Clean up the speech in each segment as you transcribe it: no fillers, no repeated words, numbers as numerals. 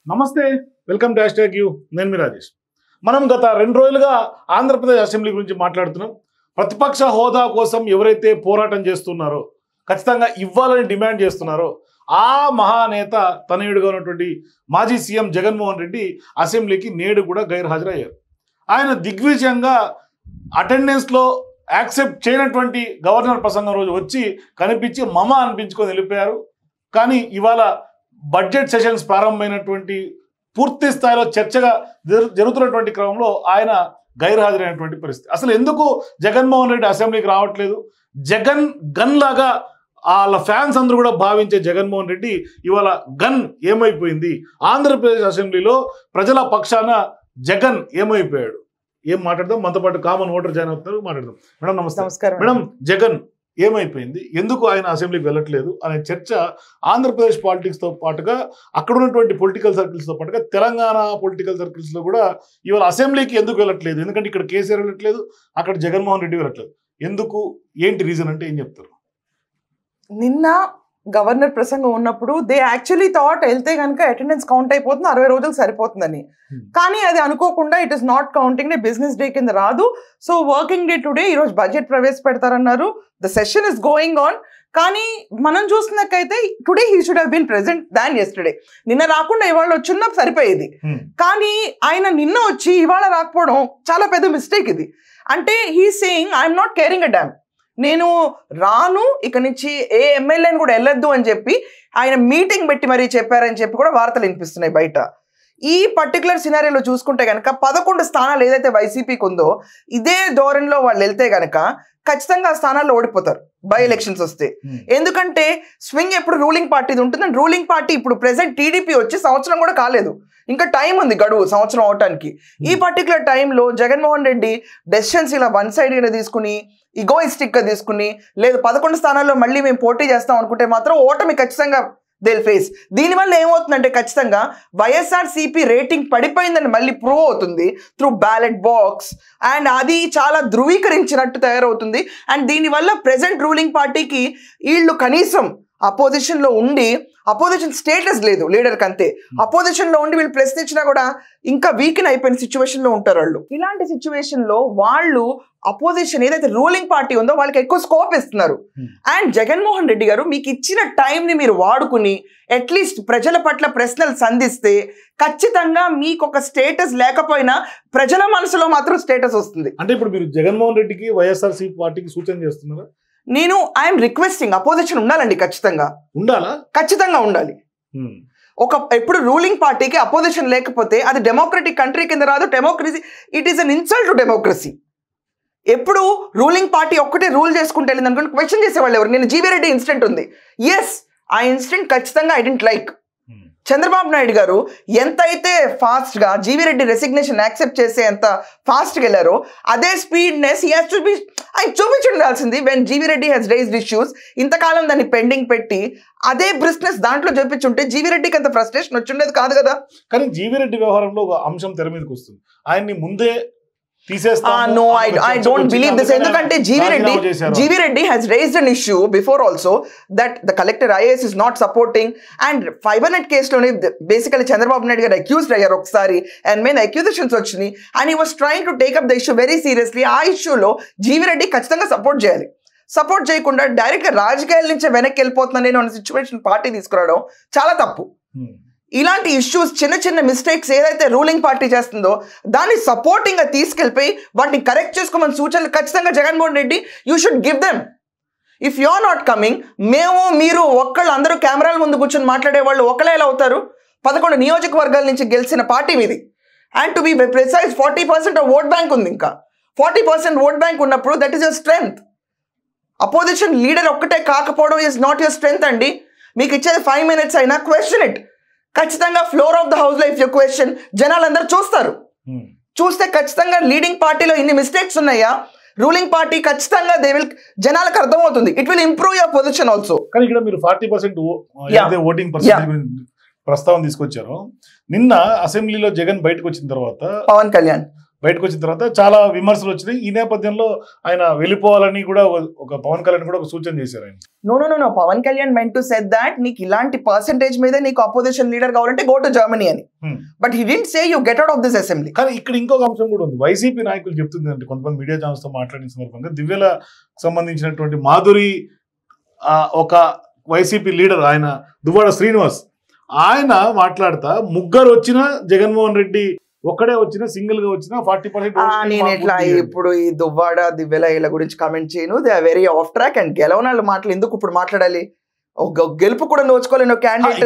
నమస్తే, welcome to #you. నేను మీ రాజేష్. మనం గత 2 రోజులుగా ఆంధ్రప్రదేశ్ అసెంబ్లీ గురించి మాట్లాడుతున్నాం. ప్రతిపక్ష హోదా కోసం ఎవరైతే పోరాటం చేస్తున్నారో, ఖచ్చితంగా ఇవ్వాలని డిమాండ్ చేస్తున్నారో, ఆ మహానేత తనయుడిగా ఉన్నటువంటి మాజీ సీఎం జగన్మోహన్ రెడ్డి అసెంబ్లీకి నేడు కూడా గైర్హాజరయ్యారు. ఆయన దిగ్విజయంగా అటెండెన్స్లో యాక్సెప్ట్ చేయనటువంటి గవర్నర్ ప్రసంగం రోజు వచ్చి కనిపించి మమ అనిపించుకొని వెళ్ళిపోయారు. కానీ ఇవాళ బడ్జెట్ సెషన్స్ ప్రారంభమైనటువంటి పూర్తి స్థాయిలో చర్చగా జరుగుతున్నటువంటి క్రమంలో ఆయన గైర్హాజరైనటువంటి పరిస్థితి. అసలు ఎందుకు జగన్మోహన్ రెడ్డి అసెంబ్లీకి రావట్లేదు? జగన్ గన్ లాగా వాళ్ళ ఫ్యాన్స్ అందరూ కూడా భావించే జగన్మోహన్ రెడ్డి ఇవాళ గన్ ఏమైపోయింది? ఆంధ్రప్రదేశ్ అసెంబ్లీలో ప్రజల పక్షాన జగన్ ఏమైపోయాడు? ఏం మాట్లాడదాం, మనతో పాటు కామన్ ఓటర్ జాయిన్ అవుతున్నారు, మాట్లాడదాం. మేడం నమస్తే. నమస్కారం. మేడం, జగన్ ఏమైపోయింది, ఎందుకు ఆయన అసెంబ్లీకి వెళ్ళట్లేదు అనే చర్చ ఆంధ్రప్రదేశ్ పాలిటిక్స్తో పాటుగా అక్కడ ఉన్నటువంటి పొలిటికల్ సర్కిల్స్తో పాటుగా తెలంగాణ పొలిటికల్ సర్కిల్స్లో కూడా ఇవాళ అసెంబ్లీకి ఎందుకు వెళ్ళట్లేదు? ఎందుకంటే ఇక్కడ కేసీఆర్ వెళ్ళట్లేదు, అక్కడ జగన్మోహన్ రెడ్డి వెళ్ళట్లేదు. ఎందుకు, ఏంటి రీజన్ అంటే ఏం చెప్తారు? నిన్న గవర్నర్ ప్రసంగం ఉన్నప్పుడు దే యాక్చువల్లీ థాట్ వెళ్తే కనుక అటెండెన్స్ కౌంట్ అయిపోతుంది, 60 రోజులు సరిపోతుందని. కానీ అది అనుకోకుండా it is not counting day, business day కింద రాదు. సో వర్కింగ్ డే టుడే, ఈరోజు బడ్జెట్ ప్రవేశపెడతారన్నారు. The session is going on. కానీ మనం చూసినకైతే today he should have been present than yesterday. నిన్న రాకుండా ఇవాళ వచ్చినా సరిపోయేది. కానీ ఆయన నిన్న వచ్చి ఇవాళ రాకపోవడం చాలా పెద్ద మిస్టేక్ ఇది. అంటే he saying I'm not caring a damn, నేను రాను, ఇక నుంచి ఏ ఎమ్మెల్యేని కూడా వెళ్ళొద్దు అని చెప్పి ఆయన మీటింగ్ పెట్టి మరీ చెప్పారని చెప్పి కూడా వార్తలు వినిపిస్తున్నాయి బయట. ఈ పర్టికులర్ సినారియోలో చూసుకుంటే కనుక 11 స్థానాలు ఏదైతే వైసీపీకి ఉందో ఇదే ధోరణిలో వాళ్ళు వెళ్తే కనుక ఖచ్చితంగా ఆ స్థానాల్లో ఓడిపోతారు బై ఎలక్షన్స్ వస్తే. ఎందుకంటే స్వింగ్ ఎప్పుడు రూలింగ్ పార్టీది ఉంటుంది. అండ్ రూలింగ్ పార్టీ ఇప్పుడు ప్రెసెంట్ టీడీపీ వచ్చి సంవత్సరం కూడా కాలేదు, ఇంకా టైం ఉంది గడువు సంవత్సరం అవటానికి. ఈ పర్టికులర్ టైంలో జగన్మోహన్ రెడ్డి డెసిషన్స్ ఇలా వన్ సైడ్గా తీసుకుని, ఈగోయిస్టిక్గా తీసుకుని, లేదు 11 స్థానాల్లో మళ్ళీ మేము పోటీ చేస్తాం అనుకుంటే మాత్రం ఓటమి ఖచ్చితంగా దే ఫేస్. దీనివల్ల ఏమవుతుందంటే ఖచ్చితంగా వైఎస్ఆర్సీపీ రేటింగ్ పడిపోయిందని మళ్ళీ ప్రూవ్ అవుతుంది త్రూ బ్యాలెట్ బాక్స్. అండ్ అది చాలా ధృవీకరించినట్టు తయారవుతుంది. అండ్ దీనివల్ల ప్రెసెంట్ రూలింగ్ పార్టీకి వీళ్ళు కనీసం అపోజిషన్లో ఉండి, అపోజిషన్ స్టేటస్ లేదు లీడర్కి, అంతే అపోజిషన్లో ఉండి వీళ్ళు ప్రశ్నించినా కూడా ఇంకా వీకెన్ అయిపోయిన సిచ్యువేషన్లో ఉంటారు వాళ్ళు. ఇలాంటి సిచ్యువేషన్లో వాళ్ళు అపోజిషన్ ఏదైతే రూలింగ్ పార్టీ ఉందో వాళ్ళకి ఎక్కువ స్కోప్ ఇస్తున్నారు. అండ్ జగన్మోహన్ రెడ్డి గారు మీకు ఇచ్చిన టైంని మీరు వాడుకుని అట్లీస్ట్ ప్రజల పట్ల ప్రశ్నలు సంధిస్తే ఖచ్చితంగా మీకు ఒక స్టేటస్ లేకపోయినా ప్రజల మనసులో మాత్రం స్టేటస్ వస్తుంది. అంటే ఇప్పుడు మీరు జగన్మోహన్ రెడ్డికి వైఎస్ఆర్సీపీ పార్టీకి సూచన చేస్తున్నారా? నేను ఐఎమ్ రిక్వెస్టింగ్ అపోజిషన్ ఉండాలండి, ఖచ్చితంగా ఉండాలా, ఖచ్చితంగా ఉండాలి. ఎప్పుడు రూలింగ్ పార్టీకి అపోజిషన్ లేకపోతే అది డెమోక్రటిక్ కంట్రీ కింద రాదు. Democracy, it is an insult to democracy. ఎప్పుడు రూలింగ్ పార్టీ ఒక్కటే రూల్ చేసుకుంటే వెళ్ళింది అనుకోండి, క్వశ్చన్ చేసేవాళ్ళు ఎవరు? నేను జీవీ రెడ్డి ఇన్సిడెంట్ ఉంది, ఎస్ ఆ ఇన్సిడెంట్ ఖచ్చితంగా identical. Chandrababu Naidu గారు ఎంతైతే ఫాస్ట్గా జీవీ రెడ్డి రెసిగ్నేషన్ యాక్సెప్ట్ చేసే ఎంత ఫాస్ట్గా వెళ్ళారో అదే స్పీడ్నెస్ ఆయన చూపించుండాల్సింది. When G V Reddy has raised issues, ఇంతకాలం దాన్ని పెండింగ్ పెట్టి అదే బ్రిస్నెస్ దాంట్లో చూపించుంటే జీవీ రెడ్డికి అంత ఫ్రస్ట్రేషన్ వచ్చిండేది కాదు కదా. కానీ జీవీ రెడ్డి వ్యవహారంలో ఒక అంశం తెర మీదకి వస్తుంది, ఆయన్ని ముందే No, I don't believe this. ఎందుకంటే GV Reddy has raised an issue before also that the collector IAS is not supporting, and fibernet కేసులోనే బేసికలీ చంద్రబాబు నాయుడు గారు అక్యూజ్డ్ అయ్యారు ఒకసారి, అండ్ మెయిన్ అక్యూజేషన్స్ వచ్చినాయి, and he was trying to take up the issue very seriously. ఆ ఇష్యూలో GV Reddy ఖచ్చితంగా support చేయాలి. Support చేయకుండా డైరెక్ట్గా రాజకీయాల నుంచి వెనక్కి వెళ్ళిపోతున్నాను నేను అనే సిచ్యువేషన్ పార్టీ తీసుకురావడం చాలా తప్పు. ఇలాంటి ఇష్యూస్, చిన్న చిన్న మిస్టేక్స్ ఏదైతే రూలింగ్ పార్టీ చేస్తుందో దాన్ని సపోర్టింగ్గా తీసుకెళ్ళిపోయి వాటిని కరెక్ట్ చేసుకోమని సూచనలు ఖచ్చితంగా Jaganmohan Reddy you should give them. If you are not coming, మేము మీరు ఒక్కళ్ళు అందరూ కెమెరాల ముందు కూర్చొని మాట్లాడే వాళ్ళు ఒకళ్ళే ఎలా అవుతారు? 11 నియోజకవర్గాల నుంచి గెలిచిన పార్టీ మీది. And to be precise 40% of vote bank ఉంది. ఇంకా 40% ఓట్ బ్యాంక్ ఉన్నప్పుడు that is your strength. Opposition leader ఒక్కటే కాకపోవడం ఈజ్ నాట్ యువర్ స్ట్రెంగ్త్ అండి. మీకు ఇచ్చేది 5 minutes అయినా క్వశ్చన్ ఇట్. ఖచ్చితంగా ఫ్లోర్ ఆఫ్ ద హౌస్ లో ఇఫ్ యూ క్వశ్చన్ జనాలందరూ చూస్తారు. చూస్తే ఖచ్చితంగా లీడింగ్ పార్టీలో ఇన్ని మిస్టేక్స్ ఉన్నాయా, రూలింగ్ పార్టీ ఖచ్చితంగా జనాలకు అర్థమవుతుంది. It will improve your position also. కానీ ఇక్కడ మీరు 40% ఓటింగ్ పర్సెంటేజ్ ప్రస్తావన తీసుకొచ్చారు. నిన్న అసెంబ్లీలో జగన్ బయటకు వచ్చిన తర్వాత బయటకు వచ్చిన తర్వాత చాలా విమర్శలు వచ్చినాయి. ఈ నేపథ్యంలో ఆయన వెళ్ళిపోవాలని కూడా ఒక పవన్ కళ్యాణ్ కూడా ఒక సూచన చేశారు ఆయన. No Pawan Kalyan meant to said that నీకు ఇలాంటి పర్సెంటేజ్ మీద నీకు అపోజిషన్ లీడర్ కావాలంటే గో టు జర్మనీ అని. But he didn't say you get out of this assembly. కానీ ఇక్కడ ఇంకొక అంశం కూడా ఉంది. వైసీపీ నాయకులు చెప్తుంది అంటే కొంతమంది మీడియా ఛానల్స్ తో మాట్లాడిన సందర్భంగా దివ్యల సంబంధించినటువంటి మాధురి ఒక వైసీపీ లీడర్ ఆయన దువ్వాడ శ్రీనివాస్ ఆయన మాట్లాడతా ముగ్గురు వచ్చిన జగన్మోహన్ రెడ్డి ఒక్కడే వచ్చినా సింగిల్ గా వచ్చినా 40%. నేను ఎట్లా ఇప్పుడు ఈ దువ్వాడ దివ్యల వీళ్ళ గురించి కామెంట్ చేయను. They are very off track and గెలవనాళ్ళ మాటలు ఎందుకు ఇప్పుడు మాట్లాడాలి? గెలుపు కూడా నోచుకోలేను candidate.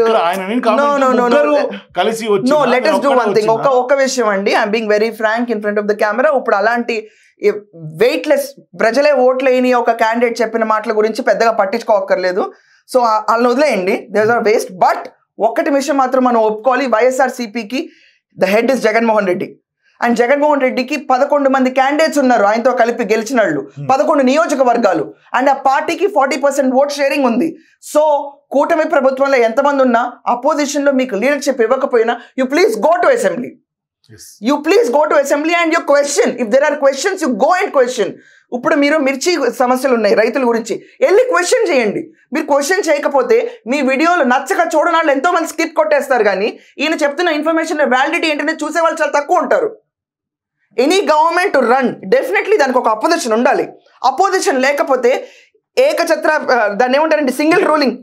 No let us do one thing. ఒక విషయం అండి, I'm being very frank in front of the camera. ఇప్పుడు అలాంటి వెయిట్లెస్ ప్రజలే ఓట్లేని ఒక క్యాండిడేట్ చెప్పిన మాటల గురించి పెద్దగా పట్టించుకోక్కర్లేదు. సో వాళ్ళని వదిలేయండి, దేర్ ఆర్ వేస్ట్. బట్ ఒక్కటి విషయం మాత్రం మనం ఒప్పుకోవాలి, వైఎస్ఆర్సీపీకి the head is Jaganmohan Reddy. And Jaganmohan రెడ్డికి 11 మంది క్యాండిడేట్స్ ఉన్నారు ఆయనతో కలిపి గెలిచిన వాళ్ళు, 11 నియోజకవర్గాలు. అండ్ ఆ పార్టీకి 40% ఓట్ షేరింగ్ ఉంది. సో కూటమి ప్రభుత్వంలో ఎంతమంది ఉన్నా అపోజిషన్ లో మీకు లీడర్షిప్ ఇవ్వకపోయినా you please go to assembly. You please go to assembly and you question. If there are questions, you go and question. ఇప్పుడు మీరు మిర్చి సమస్యలు ఉన్నాయి రైతుల గురించి, వెళ్ళి క్వశ్చన్ చేయండి. మీరు క్వశ్చన్ చేయకపోతే మీ వీడియోలు నచ్చక చూడని వాళ్ళు ఎంతో మంది స్కిప్ కొట్టేస్తారు. కానీ ఈయన చెప్తున్న ఇన్ఫర్మేషన్ వ్యాలిడిటీ ఏంటంటే చూసే వాళ్ళు చాలా తక్కువ ఉంటారు. Any government to run definitely దానికి ఒక అపోజిషన్ ఉండాలి. అపోజిషన్ లేకపోతే ఏకఛత్ర దాన్ని ఏమంటారండి సింగిల్ రూలింగ్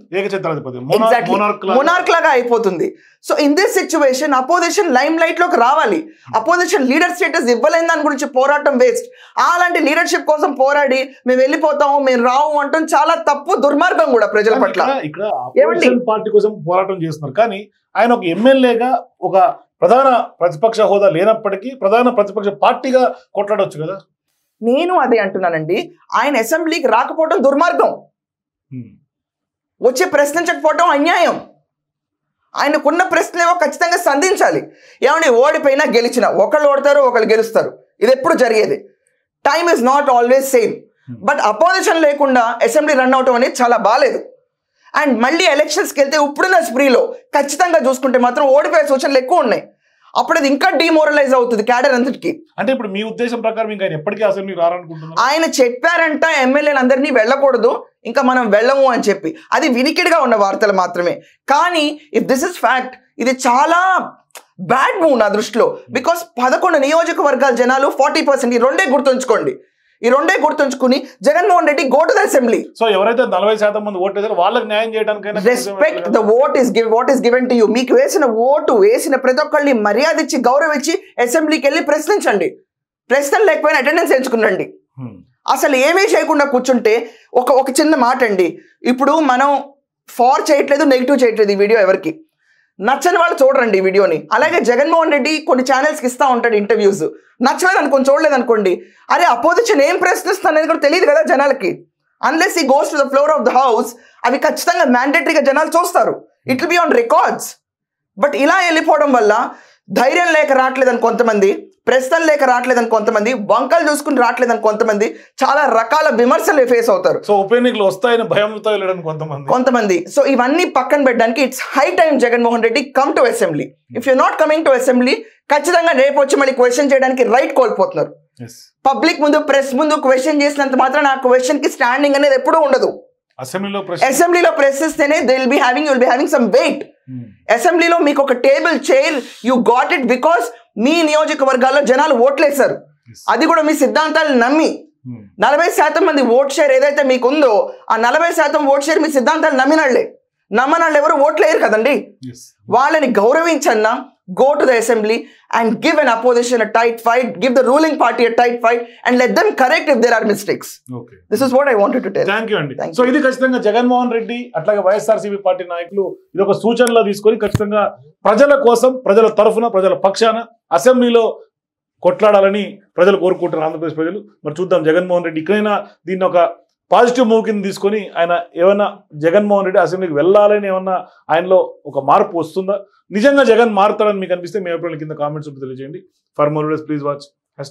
మొనార్క్ లాగా అయిపోతుంది. So in this situation opposition lime light లోకి రావాలి. అపోజిషన్ లీడర్ స్టేటస్ ఇవ్వలేని దాని గురించి పోరాటం వేస్ట్. అలాంటి లీడర్షిప్ కోసం పోరాడి మేము వెళ్ళిపోతాము మేము రావు అంటాం చాలా తప్పు, దుర్మార్గం కూడా ప్రజల పట్ల. ఏమండి పార్టీ కోసం పోరాటం చేస్తున్నారు కానీ ఆయన ఒక ఎమ్మెల్యేగా ఒక ప్రధాన ప్రతిపక్ష హోదా లేనప్పటికీ ప్రధాన ప్రతిపక్ష పార్టీగా కొట్లాడొచ్చు కదా. నేను అదే అంటున్నానండి, ఆయన అసెంబ్లీకి రాకపోవడం దుర్మార్గం, వచ్చి ప్రశ్నించకపోవడం అన్యాయం. ఆయనకున్న ప్రశ్నలేవో ఖచ్చితంగా సంధించాలి. ఏమండి ఓడిపోయినా గెలిచినా ఒకళ్ళు ఓడతారు ఒకళ్ళు గెలుస్తారు, ఇది ఎప్పుడు జరిగేది. Time is not always same. But opposition లేకుండా అసెంబ్లీ రన్ అవటం అనేది చాలా బాగాలేదు. అండ్ మళ్ళీ ఎలక్షన్స్కి వెళ్తే ఇప్పుడున్న స్ప్రీలో ఖచ్చితంగా చూసుకుంటే మాత్రం ఓడిపోయే సూచనలు ఎక్కువ ఉన్నాయి. అప్పుడు అది ఇంకా డిమోరలైజ్ అవుతుంది క్యాడర్ అంతటికి. అంటే ఇప్పుడు మీ ఉద్దేశం ప్రకారం ఇంకా ఎప్పటికీ అసెంబ్లీ రారనుకుంటున్నారు. ఆయన చెప్పారంట ఎమ్మెల్యేలు అందరినీ వెళ్ళకూడదు ఇంకా మనం వెళ్ళము అని చెప్పి, అది వినికిడిగా ఉన్న వార్తలు మాత్రమే. కానీ ఇఫ్ దిస్ ఇస్ ఫ్యాక్ట్ ఇది చాలా బ్యాడ్ మూవ్ నా దృష్టిలో. బికాస్ 11 నియోజకవర్గాల జనాలు 40%, ఈ రెండే గుర్తుంచుకోండి. ఈ రెండే గుర్తుంచుకుని Jaganmohan Reddy go to the assembly. So ఎవరైతే 40% మంది ఓటు వేసారో వాళ్ళకి న్యాయం చేయడానికి respect the vote is given to you. మీకు వేసిన ఓటు వేసిన ప్రతి ఒక్కళ్ళని మర్యాద ఇచ్చి గౌరవించి అసెంబ్లీకి వెళ్ళి ప్రశ్నించండి. ప్రశ్నలు లేకపోయినా అటెండెన్స్ ఎంచుకునండి. అసలు ఏమీ చేయకుండా కూర్చుంటే ఒక చిన్న మాట అండి, ఇప్పుడు మనం ఫార్ చేయట్లేదు నెగిటివ్ చేయట్లేదు ఈ వీడియో ఎవరికి నచ్చని వాళ్ళు చూడరండి ఈ వీడియోని. అలాగే జగన్మోహన్ రెడ్డి కొన్ని ఛానల్స్కి ఇస్తూ ఉంటాడు ఇంటర్వ్యూస్, నచ్చలేదు అనుకోండి చూడలేదు అనుకోండి, అరే అపోజిషన్ ఏం ప్రశ్నిస్తుంది అనేది కూడా తెలియదు కదా జనాలకి. అన్లెస్ ఈ goes to the floor of the house అవి ఖచ్చితంగా మ్యాండేటరీగా జనాలు చూస్తారు, it will be on records. But ఇలా వెళ్ళిపోవడం వల్ల ధైర్యం లేక రావట్లేదని కొంతమంది, ప్రశ్నలు లేక రావట్లేదని కొంతమంది, వంకలు చూసుకుని రావట్లేదని కొంతమంది, చాలా రకాల విమర్శలు ఫేస్ అవుతారు. సో ఉప ఎన్నికలు వస్తాయని భయంతో వెళ్ళడం కొంతమంది. సో ఇవన్నీ పక్కన పెట్టడానికి it's high time Jaganmohan Reddy come to assembly. If you not coming to assembly ఖచ్చితంగా రేపు వచ్చి మళ్ళీ క్వశ్చన్ చేయడానికి రైట్ కోల్పోతున్నారు. పబ్లిక్ ముందు ప్రెస్ ముందు క్వశ్చన్ చేసినంత మాత్రం ఆ క్వశ్చన్ కి స్టాండింగ్ అనేది ఎప్పుడూ ఉండదు. అసెంబ్లీలో ప్రశ్నిస్తేనే they will be having some weight. అసెంబ్లీలో మీకు ఒక table chair you got it because మీ నియోజకవర్గాల్లో జనాలు ఓట్లేశారు, అది కూడా మీ సిద్ధాంతాలను నమ్మి. 40% మంది ఓట్ షేర్ ఏదైతే మీకు ఉందో ఆ 40% ఓట్ షేర్ మీ సిద్ధాంతాలు నమ్మనాళ్ళు ఎవరు ఓట్లేరు కదండి. వాళ్ళని గౌరవించన్నా go to the assembly and give an opposition a tight fight, give the ruling party a tight fight and let them correct if there are mistakes. Okay, this is what I wanted to tell. Thank you andi. So ఇది ఖచ్చితంగా జగన్మోహన్ రెడ్డి అట్లాగే YSRCP party నాయకులు ఇది ఒక సూచనలో తీసుకొని ఖచ్చితంగా ప్రజల కోసం ప్రజల తరఫున ప్రజల పక్షాన అసెంబ్లీలో కొట్లాడాలని ప్రజలు కోరుకుంటున్నారు ఆంధ్రప్రదేశ్ ప్రజలు. మరి చూద్దాం జగన్మోహన్ రెడ్డి ఇకైనా దీన్ని ఒక పాజిటివ్ మూవ్ కింద తీసుకొని ఆయన ఏమన్నా జగన్మోహన్ రెడ్డి అసెంబ్లీకి వెళ్ళాలని ఏమన్నా ఆయనలో ఒక మార్పు వస్తుందా, నిజంగా జగన్ మారుతాడని మీకు అనిపిస్తే మీ అభిప్రాయాల కింద కామెంట్స్ తెలియజేయండి. For more videos please watch #.